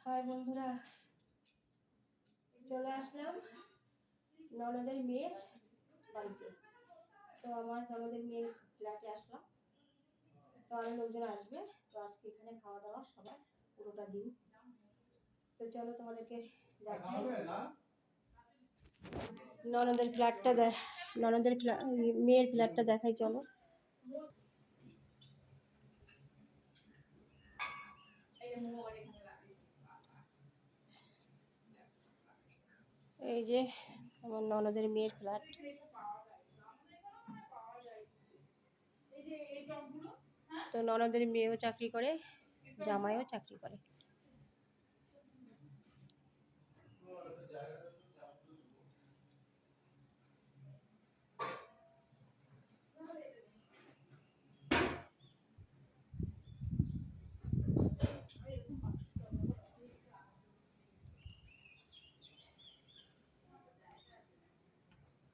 High বন্ধুরা, চলে আসলাম ননদের মেয়ের বাড়িতে। তো আমার ননদের মেয়ের ফ্ল্যাটে আসলাম। তো আরো লোকজন আসবে। তো আজকে এখানে খাওয়া দাওয়া সবার পুরোটা দিন। তো চলো তোমাদেরকে দেখাই ননদের ফ্ল্যাটটা। ননদের মেয়ের ফ্ল্যাটটা দেখাই, চলো। এই যে আমার ননদের মেয়ের ফ্ল্যাট। তো ননদের মেয়েও চাকরি করে, জামাইও চাকরি করে।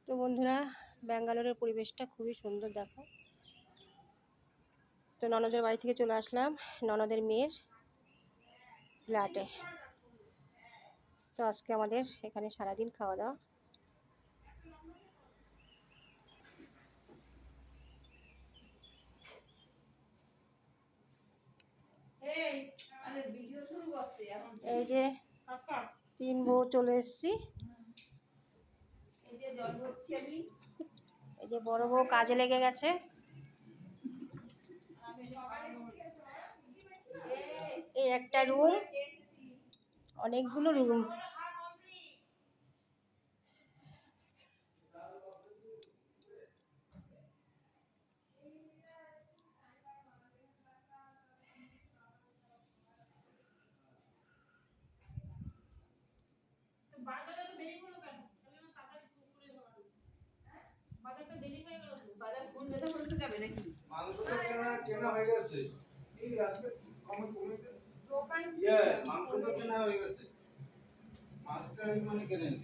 তো বন্ধুরা, ব্যাঙ্গালোরের পরিবেশটা খুবই সুন্দর, দেখো। তো ননদের বাড়ি থেকে চলে আসলাম ননদের মেয়ের ফ্ল্যাটে। তো আজকে আমাদের এখানে সারাদিন খাওয়া দাওয়া। এই যে 3 বউ চলে এসেছি। এই যে বড় বউ কাজে লেগে গেছে। এই একটা রুম, অনেকগুলো রুম। মাংসটা কেনা হয়ে গেছে। এই আজকে কমেন্ট মাংসটা কেনা হয়ে গেছে। মাছটা মানে কেনেন।